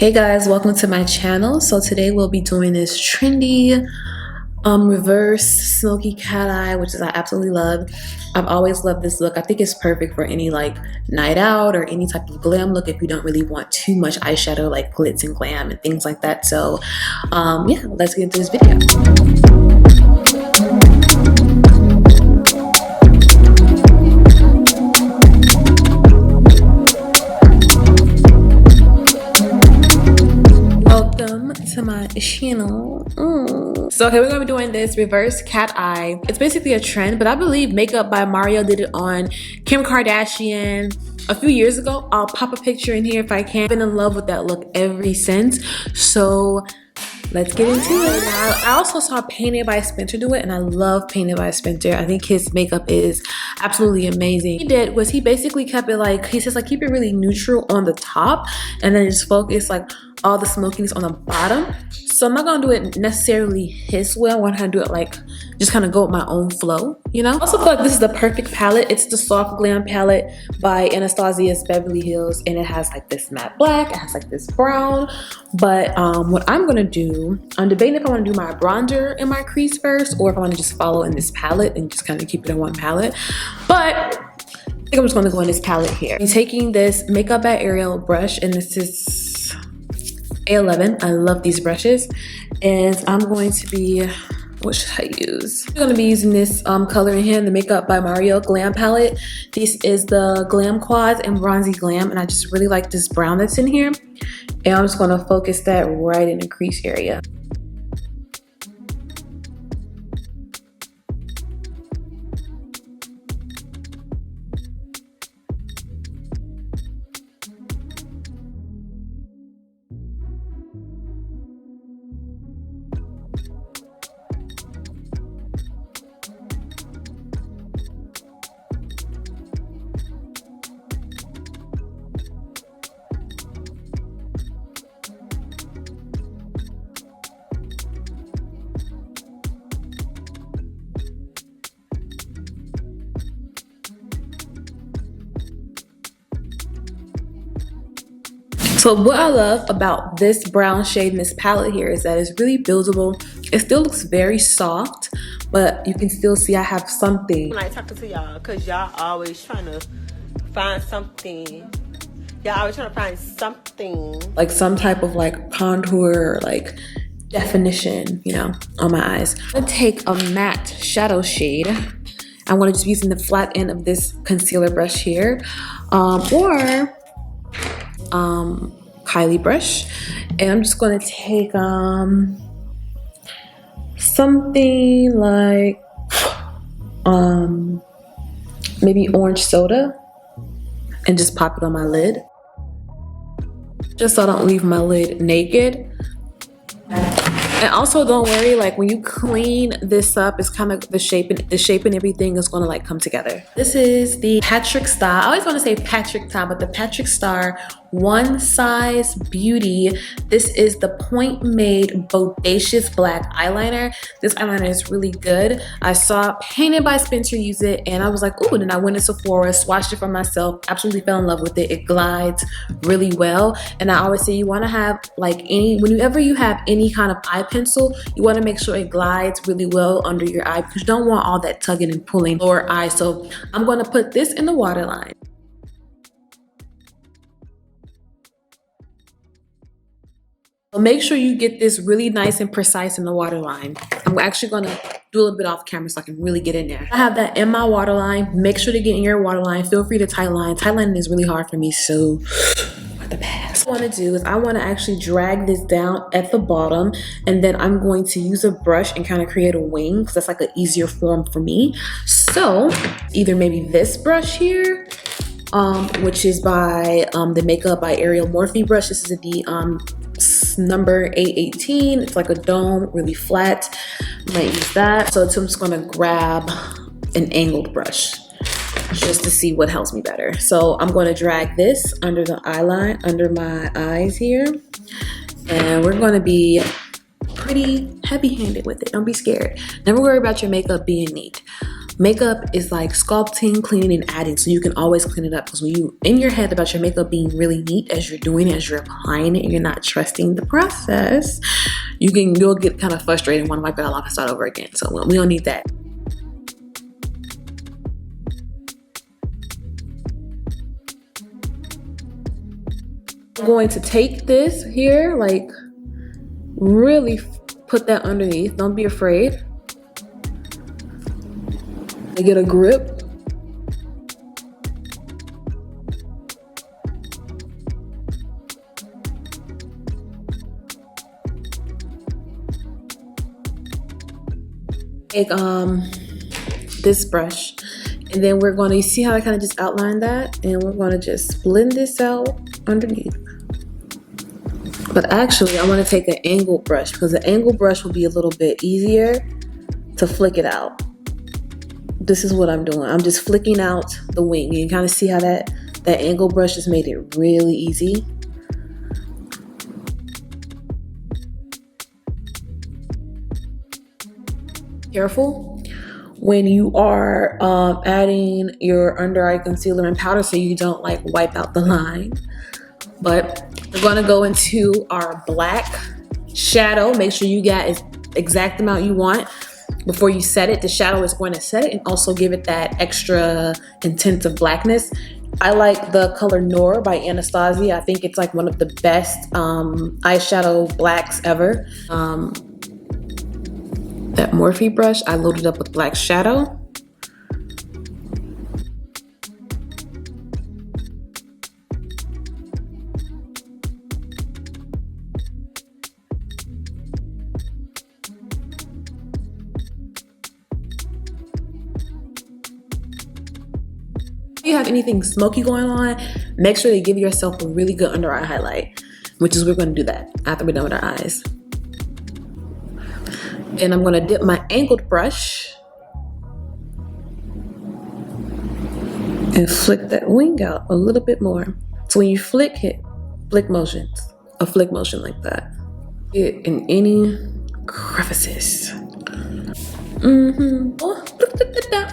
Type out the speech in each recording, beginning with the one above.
Hey guys, welcome to my channel. So today we'll be doing this trendy reverse smoky cat eye, which is I absolutely love. I've always loved this look. I think it's perfect for any like night out or any type of glam look if you don't really want too much eyeshadow like glitz and glam and things like that. So yeah, let's get into this video. To my channel. So here we're gonna be doing this reverse cat eye. It's basically a trend, but I believe Makeup by Mario did it on Kim Kardashian a few years ago. I'll pop a picture in here if I can. I've been in love with that look ever since. So let's get into it. I also saw Painted by Spencer do it, and I love Painted by Spencer. I think his makeup is absolutely amazing. What he did was he basically kept it like, he says like keep it really neutral on the top and then just focus like all the smokiness on the bottom. So I'm not gonna do it necessarily his way. I want to do it like just kind of go with my own flow, you know? I also feel like this is the perfect palette. It's the Soft Glam palette by Anastasia's Beverly Hills, and it has like this matte black, it has like this brown. But what I'm gonna do, I'm debating if I want to do my bronzer in my crease first or if I want to just follow in this palette and just kind of keep it in one palette. But I think I'm just gonna go in this palette here. I'm taking this Makeup by Ariel brush, and this is A11. I love these brushes, and I'm going to be, what should I use? I'm going to be using this color in here, the Makeup by Mario Glam palette. This is the Glam Quads and Bronzy Glam, and I just really like this brown that's in here, and I'm just going to focus that right in the crease area. So what I love about this brown shade in this palette here is that it's really buildable. It still looks very soft, but you can still see I have something. When I talking to y'all, cause y'all always trying to find something. Y'all always trying to find something. Like some type of like contour or like definition, you know, on my eyes. I'm gonna take a matte shadow shade. I want to just be using the flat end of this concealer brush here, or Kylie brush, and I'm just going to take something like maybe orange soda and just pop it on my lid, just so I don't leave my lid naked. And also don't worry, like when you clean this up, it's kind of the shape and everything is going to like come together. This is the Patrick Starr. I always want to say Patrick Starr, but the Patrick Starr One Size Beauty. This is the Point Made Bodacious Black Eyeliner. This eyeliner is really good. I saw Painted by Spencer use it, and I was like, ooh, and then I went to Sephora, swatched it for myself, absolutely fell in love with it. It glides really well. And I always say you want to have like whenever you have any kind of eye pencil, you want to make sure it glides really well under your eye because you don't want all that tugging and pulling lower eye. So I'm going to put this in the waterline. So make sure you get this really nice and precise in the waterline. I'm actually going to do a little bit off camera so I can really get in there. I have that in my waterline. Make sure to get in your waterline. Feel free to tightline. Tightlining is really hard for me, so what the pass. What I want to do is I want to actually drag this down at the bottom, and then I'm going to use a brush and kind of create a wing because that's like an easier form for me. So either maybe this brush here, which is by the Makeup by Ariel Morphe brush. This is the number 818. It's like a dome, really flat. I might use that. So I'm just gonna grab an angled brush just to see what helps me better. So I'm going to drag this under the eyeline, under my eyes here, and we're going to be pretty heavy-handed with it. Don't be scared. Never worry about your makeup being neat. makeup is like sculpting, cleaning, and adding, so you can always clean it up. Because when you in your head about your makeup being really neat as you're doing it, as you're applying it, and you're not trusting the process, you'll get kind of frustrated and want to wipe it all off and start over again. So we don't need that. I'm going to take this here, like really put that underneath. Don't be afraid. To get a grip. Take this brush, and then we're going to see how I kind of just outline that, and we're going to just blend this out underneath. But actually, I want to take an angled brush, because the angled brush will be a little bit easier to flick it out. This is what I'm doing. I'm just flicking out the wing. You can kind of see how that angled brush just made it really easy. Careful when you are adding your under eye concealer and powder, so you don't like wipe out the line. But we're going to go into our black shadow. Make sure you got the exact amount you want before you set it. The shadow is going to set it and also give it that extra intensive blackness. I like the color Noir by Anastasia. I think it's like one of the best eyeshadow blacks ever. That Morphe brush, I loaded up with black shadow. If you have anything smoky going on, make sure to give yourself a really good under eye highlight, which is we're going to do that after we're done with our eyes. And I'm going to dip my angled brush and flick that wing out a little bit more. So when you flick, hit flick motions, a flick motion like that. Get in any crevices.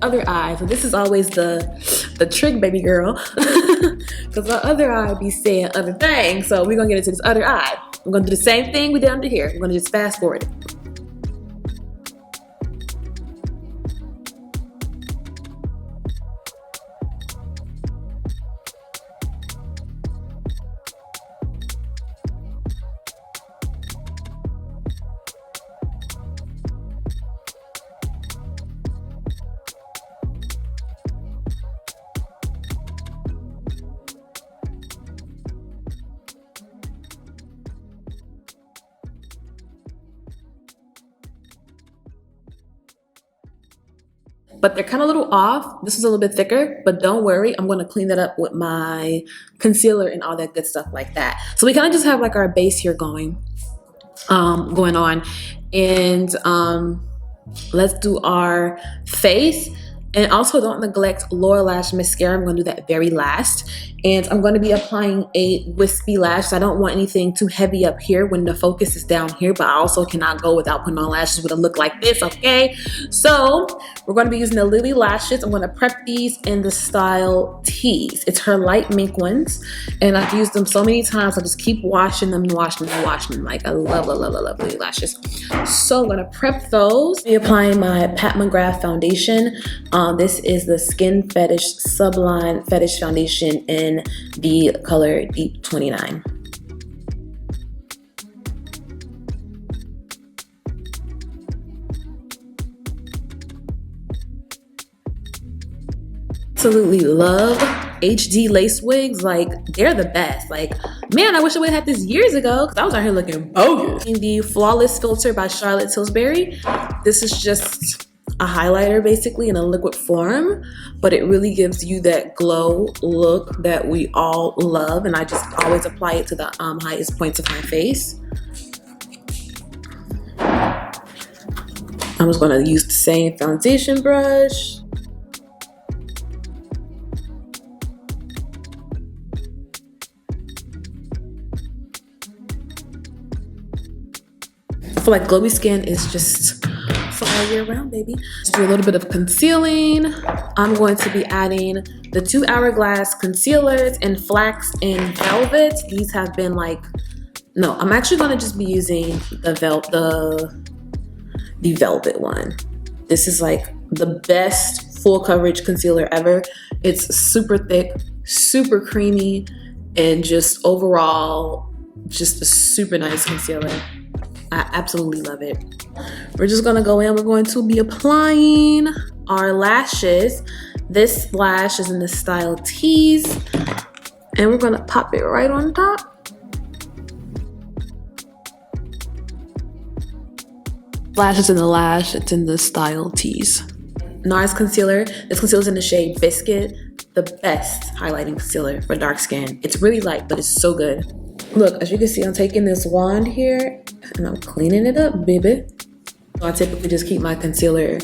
Other eye. So this is always the trick, baby girl, because the other eye be saying other things. So we're gonna get into this other eye. We're gonna do the same thing we did under here. We're gonna just fast forward it. But they're kind of a little off. This is a little bit thicker, but don't worry. I'm going to clean that up with my concealer and all that good stuff like that. So we kind of just have like our base here going on. And let's do our face. And also don't neglect lower lash mascara. I'm going to do that very last. And I'm going to be applying a wispy lash. So I don't want anything too heavy up here when the focus is down here, but I also cannot go without putting on lashes with a look like this, okay? So we're going to be using the Lilly lashes. I'm going to prep these in the style Tease. It's her light mink ones. And I've used them so many times. I just keep washing them and washing them and washing them. Like I love Lilly lashes. So I'm going to prep those. I'll be applying my Pat McGrath foundation. This is the Skin Fetish Sublime Fetish Foundation in the color Deep 29. Absolutely love HD lace wigs. Like, they're the best. Like, man, I wish I would have had this years ago because I was out here looking bogus. In the Flawless Filter by Charlotte Tilbury. This is just a highlighter basically in a liquid form, but it really gives you that glow look that we all love, and I just always apply it to the highest points of my face. I'm just going to use the same foundation brush. I feel like glowy skin is just for all year round, baby. Let's do a little bit of concealing. I'm going to be adding the 2 Hourglass concealers in Flax and Velvet. These have been like, no, I'm actually going to just be using the Velvet one. This is like the best full coverage concealer ever. It's super thick, super creamy, and just overall, just a super nice concealer. I absolutely love it. We're just gonna go in, we're going to be applying our lashes. This lash is in the style Tease, and we're gonna pop it right on top. Lash is in the lash, it's in the style Tease. Nars concealer, this concealer is in the shade Biscuit, the best highlighting concealer for dark skin. It's really light, but it's so good. Look, as you can see, I'm taking this wand here and I'm cleaning it up, baby. I typically just keep my concealer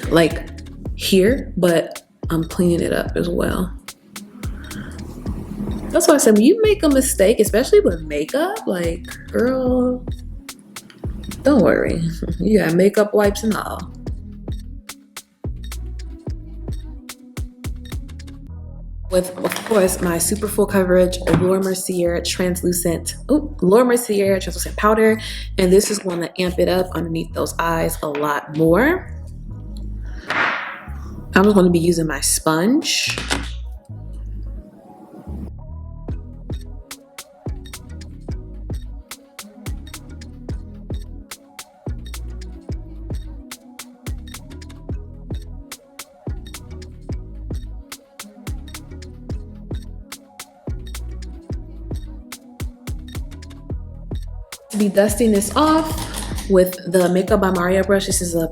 like here, but I'm cleaning it up as well. That's why I said, when you make a mistake, especially with makeup, like, girl, don't worry. You got makeup wipes and all. With, of course, my super full coverage Mercier translucent powder, and this is going to amp it up underneath those eyes a lot more. I'm just going to be using my sponge. Be dusting this off with the Makeup by Mario brush. This is like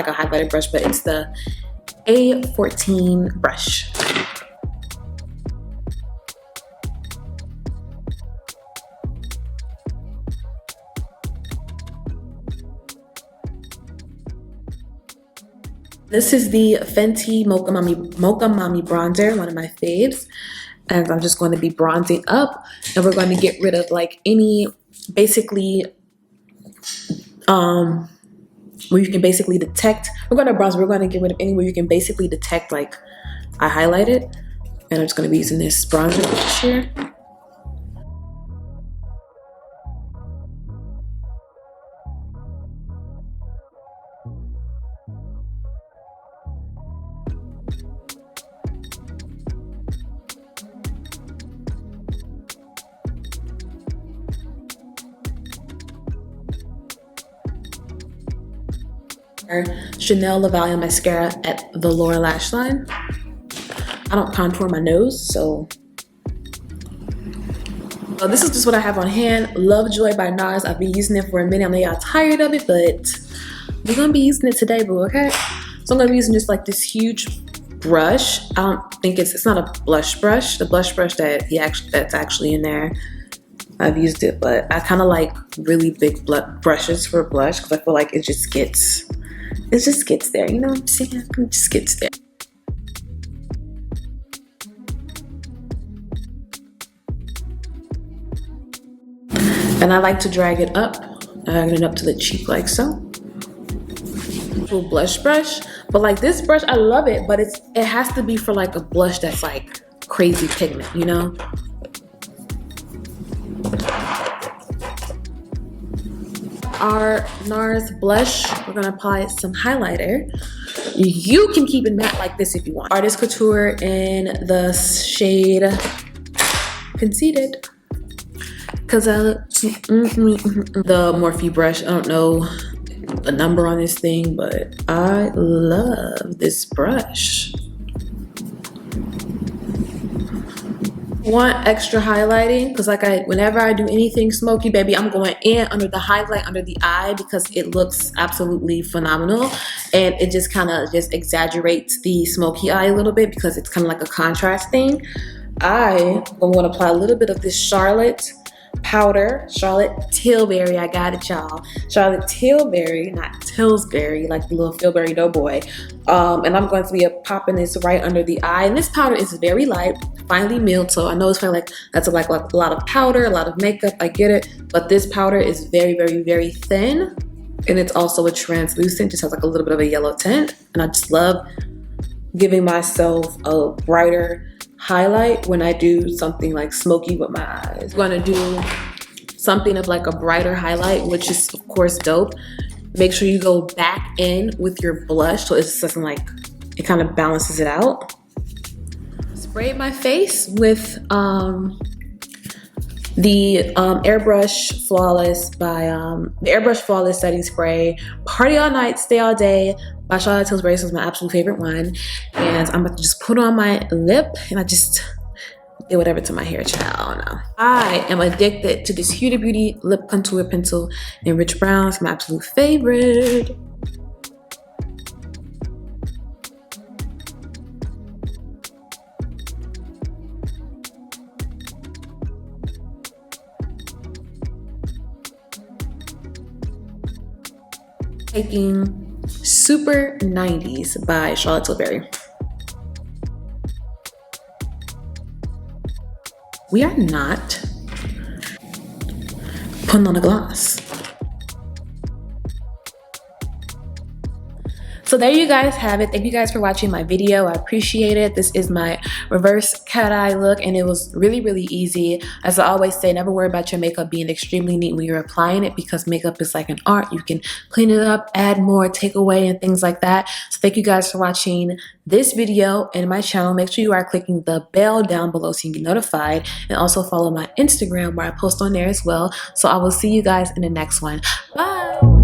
a highlighter brush, but it's the A14 brush. This is the Fenty Mocha Mami bronzer, one of my faves, and I'm just going to be bronzing up, and we're going to get rid of like any basically where you can basically detect, we're going to get rid of anywhere you can basically detect like I highlighted, and I'm just going to be using this bronzer brush here. Chanel La Valia mascara at the lower lash line. I don't contour my nose, so this is just what I have on hand. Lovejoy by Nars. I've been using it for a minute. I know y'all tired of it, but we're gonna be using it today, boo. Okay, so I'm gonna be using just like this huge brush. I don't think it's not a blush brush. The blush brush that's actually in there, I've used it, but I kind of like really big brushes for blush because I feel like it just gets there, you know what I'm saying? It just gets there. And I like to drag it up to the cheek like so. Little blush brush, but like this brush, I love it, but it has to be for like a blush that's like crazy pigment, you know? Our Nars blush, we're gonna apply some highlighter. You can keep it matte like this if you want. Artist Couture in the shade Conceited. Cause the Morphe brush, I don't know the number on this thing, but I love this brush. Want extra highlighting, because like whenever I do anything smoky, baby, I'm going in under the highlight under the eye because it looks absolutely phenomenal, and it just kind of just exaggerates the smoky eye a little bit because it's kind of like a contrast thing. I'm going to apply a little bit of this Charlotte powder, Charlotte Tilbury, I got it, y'all. Charlotte Tilbury, not Tillsbury, like the little Tilbury Doughboy. And I'm going to be popping this right under the eye. And this powder is very light, finely milled, so I know it's probably like that's like a lot of powder, a lot of makeup, I get it. But this powder is very, very, very thin. And it's also a translucent, just has like a little bit of a yellow tint. And I just love giving myself a brighter highlight when I do something like smoky with my eyes. I'm gonna do something of like a brighter highlight, which is of course dope. Make sure you go back in with your blush so it doesn't like, it kind of balances it out. Spray my face with the Airbrush Flawless by the Airbrush Flawless Setting Spray. Party All Night, Stay All Day by Charlotte Tilbury. This was my absolute favorite one. And I'm about to just put on my lip and I just did whatever to my hair, child. I don't know. I am addicted to this Huda Beauty Lip Contour Pencil in Rich Brown. It's my absolute favorite. Taking Super 90s by Charlotte Tilbury. We are not putting on a gloss. So there you guys have it. Thank you guys for watching my video. I appreciate it. This is my reverse cat eye look and it was really, really easy. As I always say, never worry about your makeup being extremely neat when you're applying it because makeup is like an art. You can clean it up, add more, take away, and things like that. So thank you guys for watching this video and my channel. Make sure you are clicking the bell down below so you can get notified, and also follow my Instagram where I post on there as well. So I will see you guys in the next one. Bye.